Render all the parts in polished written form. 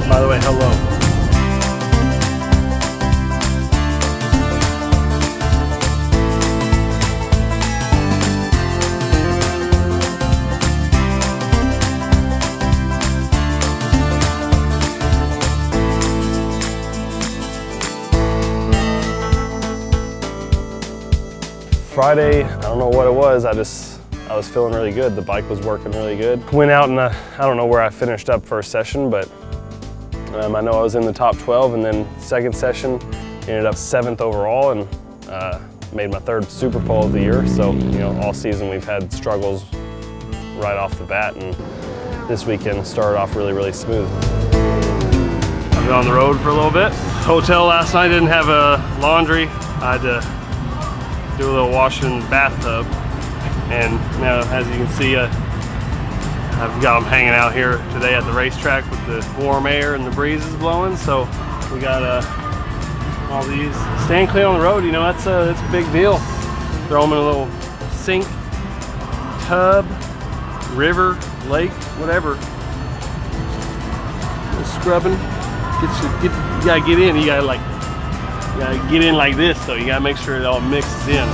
By the way, hello. Friday, I don't know what it was, I was feeling really good. The bike was working really good. Went out and I don't know where I finished up first session, but I know I was in the top 12, and then second session ended up 7th overall and made my 3rd super pole of the year. So, you know, all season we've had struggles right off the bat, and this weekend started off really, really smooth. I've been on the road for a little bit. Hotel last night didn't have a laundry. I had to do a little washing in the bathtub, and now, as you can see, I've got them hanging out here today at the racetrack with the warm air and the breezes blowing. So we got all these staying clean on the road. You know, that's a big deal. Throw them in a little sink, tub, river, lake, whatever. Just scrubbing. You gotta get in. You gotta get in like this, though. You gotta make sure it all mixes in.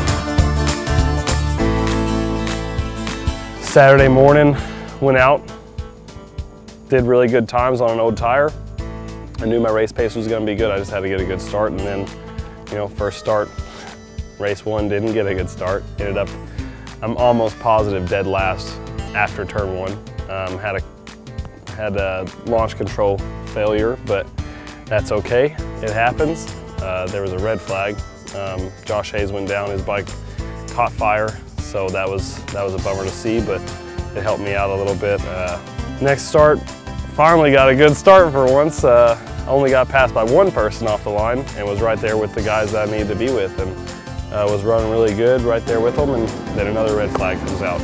Saturday morning, went out, did really good times on an old tire. I knew my race pace was gonna be good. I just had to get a good start, and then, you know, first start, race 1, didn't get a good start. Ended up, I'm almost positive dead last after turn 1. Had a launch control failure, but that's okay. It happens. There was a red flag. Josh Hayes went down, his bike caught fire, so that was a bummer to see, but it helped me out a little bit. Next start, finally got a good start for once. Only got passed by one person off the line and was right there with the guys that I needed to be with, and was running really good right there with them, and then another red flag comes out.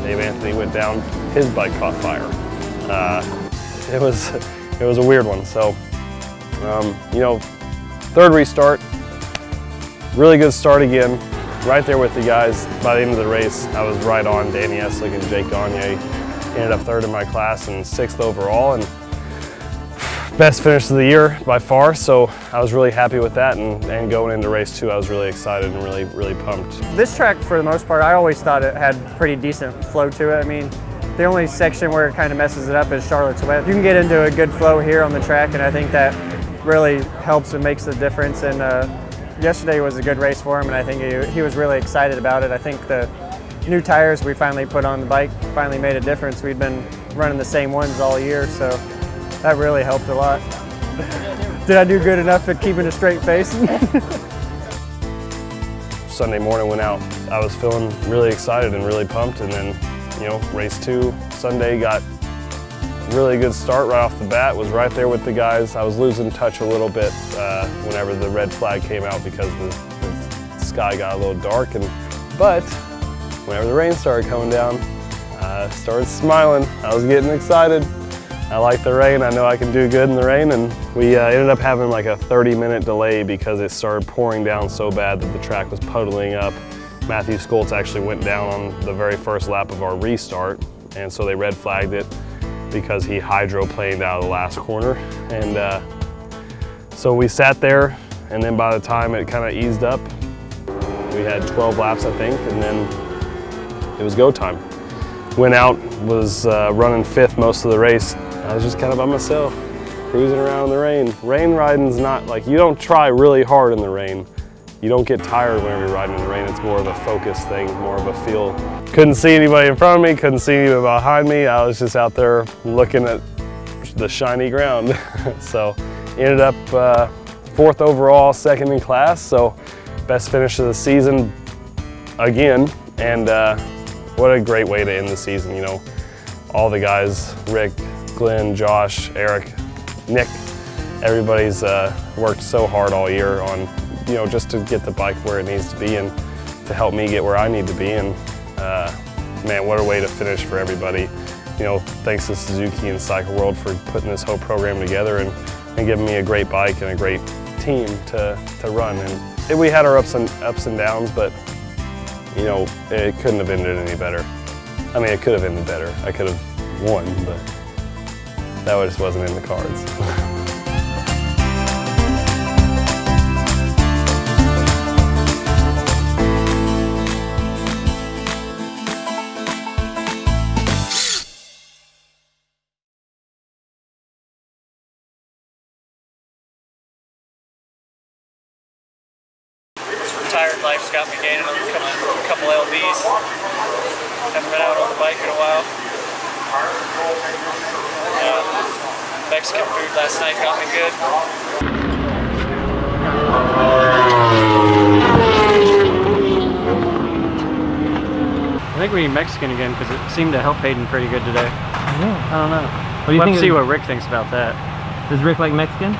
Dave Anthony went down, his bike caught fire. It was a weird one. So, you know, 3rd restart, really good start again, right there with the guys. By the end of the race, I was right on Danny Eslick and Jake Gagne. Ended up 3rd in my class and 6th overall, and best finish of the year by far. So I was really happy with that, and going into race 2, I was really excited and really pumped. This track, for the most part, I always thought it had pretty decent flow to it. I mean, the only section where it kind of messes it up is Charlotte's Web. You can get into a good flow here on the track, and I think that really helps and makes the difference. And yesterday was a good race for him, and I think he was really excited about it. I think the new tires we finally put on the bike finally made a difference. We'd been running the same ones all year, so that really helped a lot. Did I do good enough at keeping a straight face? Sunday morning went out. I was feeling really excited and really pumped, and then, you know, race 2 Sunday, got really good start right off the bat, was right there with the guys. I was losing touch a little bit whenever the red flag came out because the sky got a little dark, but whenever the rain started coming down, I started smiling. I was getting excited. I like the rain. I know I can do good in the rain, and we ended up having like a 30-minute delay because it started pouring down so bad that the track was puddling up. Matthew Skoltz actually went down on the very first lap of our restart, and so they red flagged it because he hydroplaned out of the last corner. And so we sat there, and then by the time it kind of eased up, we had 12 laps, I think, and then it was go time. Went out, was running 5th most of the race. I was just kind of by myself, cruising around in the rain. Rain riding's not like, you don't try really hard in the rain. You don't get tired whenever you're riding in the rain. It's more of a focus thing, more of a feel. Couldn't see anybody in front of me, couldn't see anybody behind me. I was just out there looking at the shiny ground. So ended up 4th overall, 2nd in class. So best finish of the season again. And what a great way to end the season. You know, all the guys, Rick, Glenn, Josh, Eric, Nick, everybody's worked so hard all year on, you know, just to get the bike where it needs to be and to help me get where I need to be. And man, what a way to finish for everybody. You know, thanks to Suzuki and Cycle World for putting this whole program together and giving me a great bike and a great team to run. And we had our ups and downs, but you know, it couldn't have ended any better. I mean, it could have ended better. I could have won, but that just wasn't in the cards. Retired life's got me gaining a couple lbs. Haven't been out on the bike in a while. Mexican food last night got me good. I think we eat Mexican again because it seemed to help Hayden pretty good today. Yeah. I don't know. What do you think? See what Rick thinks about that. Does Rick like Mexican?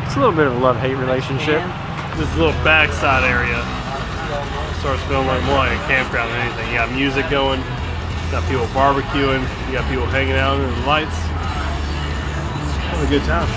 It's a little bit of a love-hate relationship. This little backside area starts feeling like more like a campground than anything. You got music going, you got people barbecuing, you got people hanging out under the lights. Have a good time.